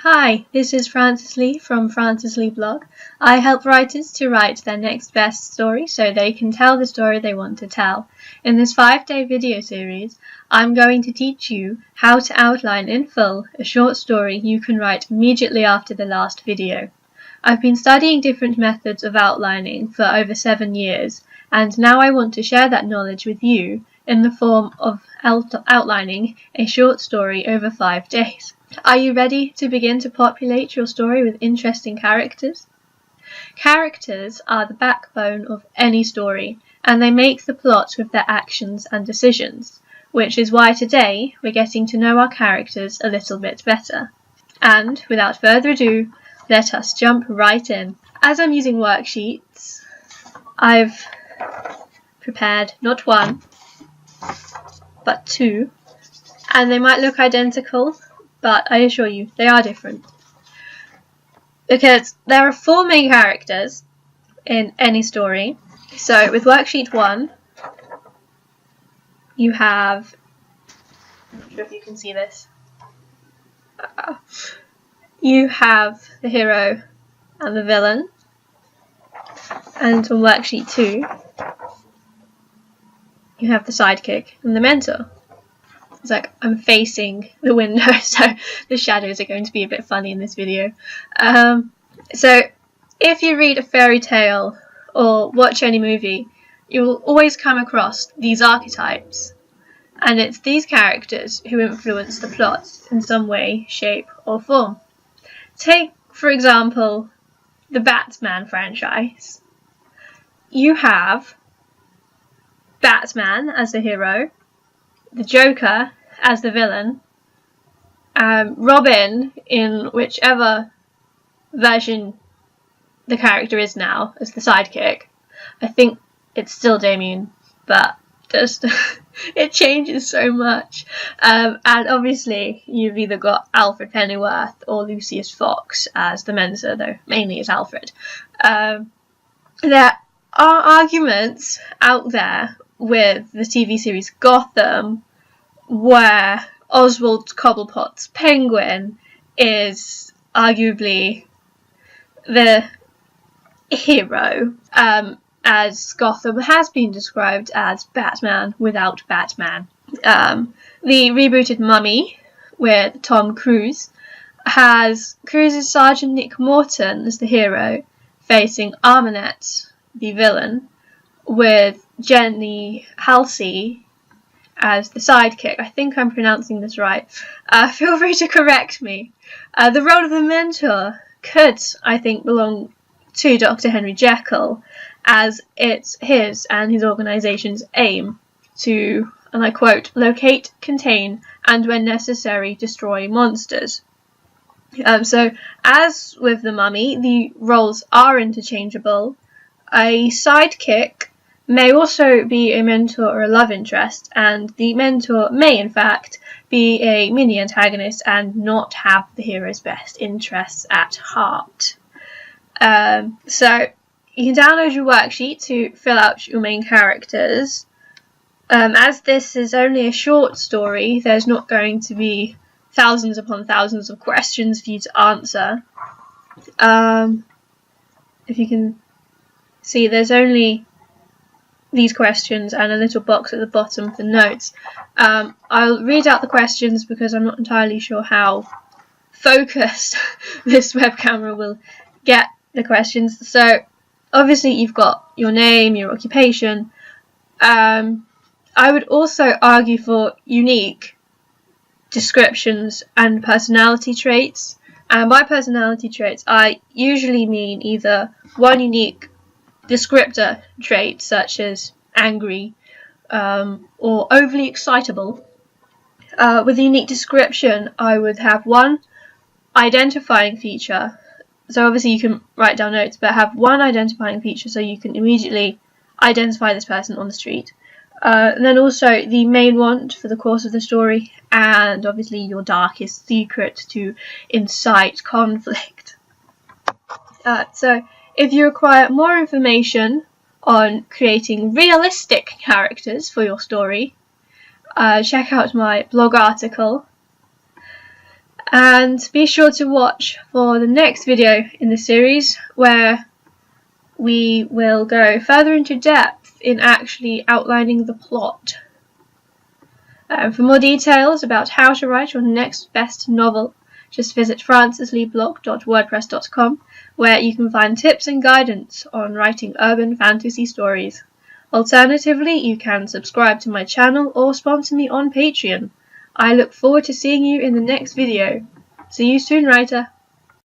Hi, this is Frances Lee from Frances Lee Blog. I help writers to write their next best story so they can tell the story they want to tell. In this 5-day video series, I'm going to teach you how to outline in full a short story you can write immediately after the last video. I've been studying different methods of outlining for over 7 years, and now I want to share that knowledge with you in the form of outlining a short story over 5 days. Are you ready to begin to populate your story with interesting characters? Characters are the backbone of any story, and they make the plot with their actions and decisions, which is why today we're getting to know our characters a little bit better. And without further ado, let us jump right in. As I'm using worksheets, I've prepared not one, but two, and they might look identical, but I assure you, they are different. Because there are 4 main characters in any story. So with worksheet 1, you have, I'm not sure if you can see this, you have the hero and the villain. And on worksheet 2, you have the sidekick and the mentor. It's like I'm facing the window, so the shadows are going to be a bit funny in this video. So if you read a fairy tale or watch any movie, you will always come across these archetypes, and it's these characters who influence the plot in some way, shape or form. Take, for example, the Batman franchise. You have Batman as the hero, the Joker as the villain, Robin in whichever version the character is now as the sidekick. I think it's still Damien, but just it changes so much. And obviously you've either got Alfred Pennyworth or Lucius Fox as the mentor, though mainly it's Alfred. There are arguments out there with the TV series Gotham, where Oswald Cobblepot's Penguin is arguably the hero, as Gotham has been described as Batman without Batman. The rebooted Mummy with Tom Cruise has Cruise's Sergeant Nick Morton as the hero, facing Armanet, the villain, with Jenny Halsey as the sidekick. I think I'm pronouncing this right. Feel free to correct me. The role of the mentor could, I think, belong to Dr. Henry Jekyll, as it's his and his organisation's aim to, and I quote, locate, contain, and when necessary, destroy monsters. So, as with the Mummy, the roles are interchangeable. A sidekick may also be a mentor or a love interest, and the mentor may in fact be a mini antagonist and not have the hero's best interests at heart. So you can download your worksheet to fill out your main characters. As this is only a short story, there's not going to be thousands upon thousands of questions for you to answer. If you can see, there's only these questions and a little box at the bottom for notes. I'll read out the questions because I'm not entirely sure how focused this web camera will get the questions. So obviously you've got your name, your occupation. I would also argue for unique descriptions and personality traits. And by personality traits, I usually mean either one unique descriptor trait, such as angry or overly excitable. With a unique description, I would have one identifying feature. So obviously you can write down notes, but have one identifying feature so you can immediately identify this person on the street. And then also the main want for the course of the story, and obviously your darkest secret to incite conflict. So if you require more information on creating realistic characters for your story, check out my blog article. And be sure to watch for the next video in the series, where we will go further into depth in actually outlining the plot. For more details about how to write your next best novel, just visit francesleeblog.wordpress.com, where you can find tips and guidance on writing urban fantasy stories. Alternatively, you can subscribe to my channel or sponsor me on Patreon. I look forward to seeing you in the next video. See you soon, writer!